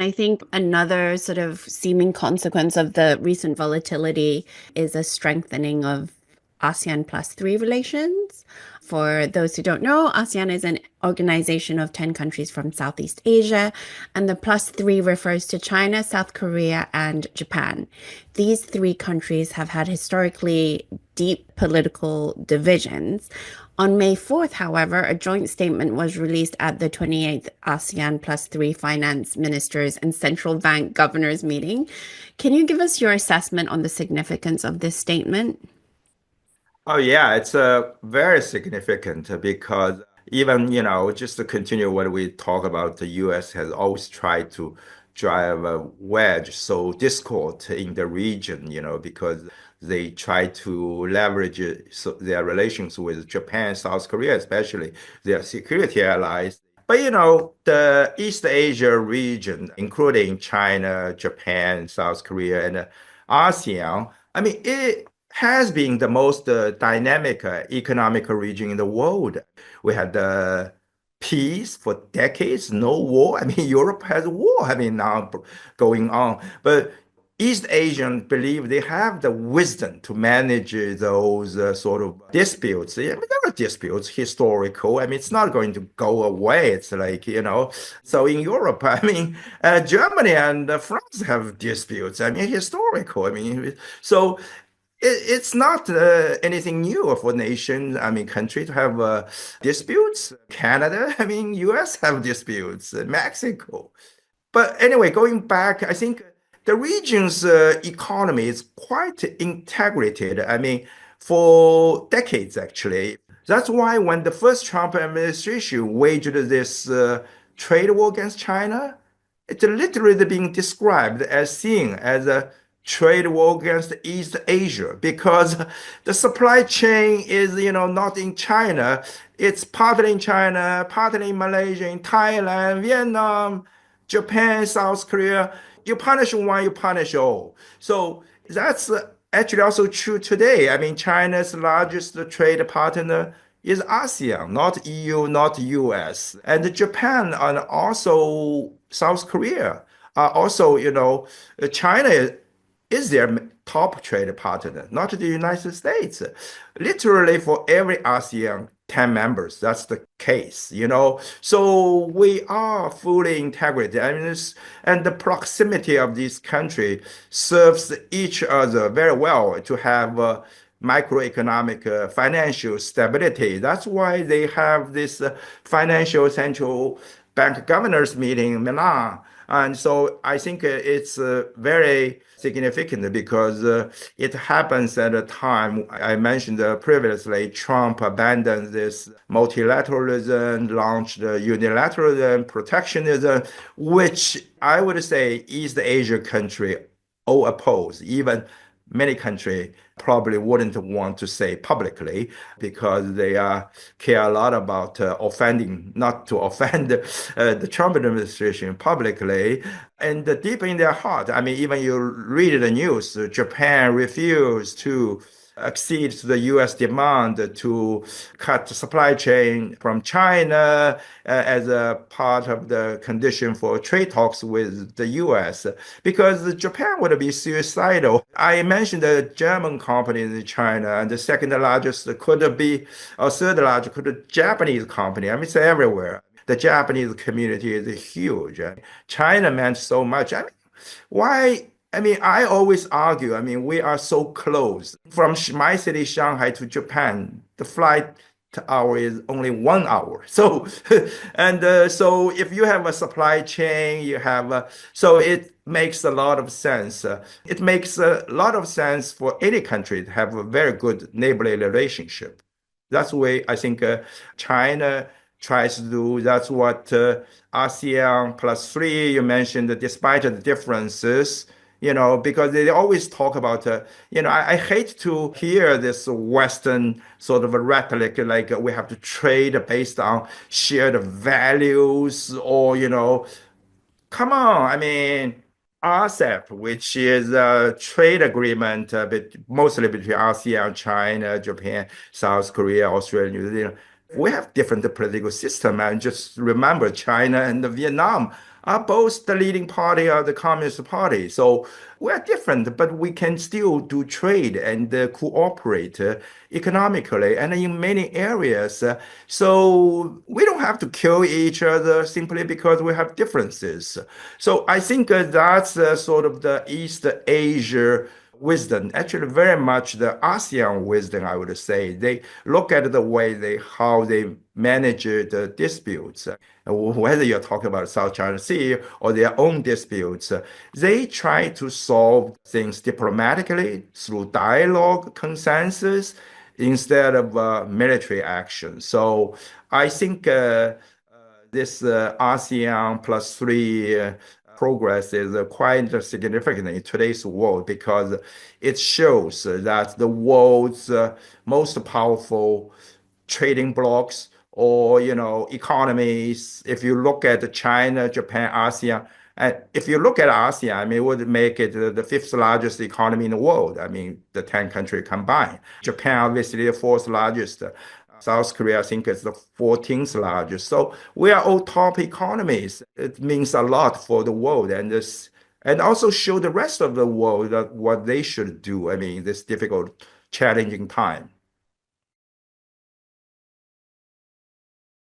I think another sort of seeming consequence of the recent volatility is a strengthening of ASEAN+3 relations. For those who don't know, ASEAN is an organization of 10 countries from Southeast Asia, and the plus three refers to China, South Korea, and Japan. These three countries have had historically deep political divisions. On May 4th, however, a joint statement was released at the 28th ASEAN+3 finance ministers and central bank governors meeting. Can you give us your assessment on the significance of this statement? Oh yeah, it's very significant because even, just to continue what we talk about, the US has always tried to drive a wedge, so discord in the region, because they try to leverage their relations with Japan, South Korea, especially their security allies. But the East Asia region, including China, Japan, South Korea, and ASEAN, I mean, it has been the most dynamic economic region in the world. We had peace for decades, no war. I mean, Europe has war, now going on. But East Asians believe they have the wisdom to manage those sort of disputes. I mean, there are disputes, historical. I mean, it's not going to go away. It's like, so in Europe, I mean, Germany and France have disputes. I mean, historical. I mean, so it's not anything new for nations, I mean, country to have disputes. Canada, I mean, US have disputes, Mexico. But anyway, going back, I think the region's economy is quite integrated. I mean, for decades, actually. That's why when the first Trump administration waged this trade war against China, it's literally being described as seen as a trade war against East Asia because the supply chain is, not in China. It's partly in China, partly in Malaysia, in Thailand, Vietnam, Japan, South Korea. You punish one, you punish all. So that's actually also true today. I mean, China's largest trade partner is ASEAN, not EU, not US. And Japan and also South Korea are also, China is their top trade partner, not the United States. Literally for every ASEAN 10 members, that's the case, So we are fully integrated. I mean, and the proximity of this country serves each other very well to have macroeconomic financial stability. That's why they have this financial central bank governors meeting in Milan. And so I think it's very significant because it happens at a time I mentioned previously, Trump abandoned this multilateralism, launched unilateralism, protectionism, which I would say East Asia country all oppose. Even many countries probably wouldn't want to say publicly because they care a lot about offending, not to offend the Trump administration publicly. And deep in their heart, I mean, even you read the news, Japan refused to accede to the U.S. demand to cut the supply chain from China as a part of the condition for trade talks with the U.S. because Japan would be suicidal. I mentioned the German companies in China, and the second largest could be, or third largest could be Japanese company. I mean, it's everywhere. The Japanese community is huge. China meant so much. I mean, why? I mean, I always argue, I mean, we are so close. From my city, Shanghai, to Japan, the flight hour is only 1 hour. So, and so if you have a supply chain, you have, so it makes a lot of sense. It makes a lot of sense for any country to have a very good neighborly relationship. That's the way I think China tries to do. That's what ASEAN+3, you mentioned, that despite the differences, because they always talk about, I hate to hear this Western sort of a rhetoric like we have to trade based on shared values or, come on. I mean, RCEP, which is a trade agreement mostly between ASEAN, China, Japan, South Korea, Australia, New Zealand. We have different political system. And just remember, China and Vietnam are both the leading party of the Communist Party. So we're different, but we can still do trade and cooperate economically and in many areas. So we don't have to kill each other simply because we have differences. So I think that's sort of the East Asia wisdom, actually very much the ASEAN wisdom, I would say. They look at the way how they manage the disputes, whether you're talking about South China Sea or their own disputes, they try to solve things diplomatically through dialogue, consensus, instead of military action. So I think this ASEAN plus three progress is quite significant in today's world because it shows that the world's most powerful trading blocks or economies. If you look at China, Japan, ASEAN, and if you look at ASEAN, I mean, it would make it the fifth largest economy in the world. I mean, the 10 countries combined. Japan, obviously, the fourth largest. South Korea, I think, is the 14th largest. So we are all top economies. It means a lot for the world and also show the rest of the world that what they should do. I mean, this difficult, challenging time.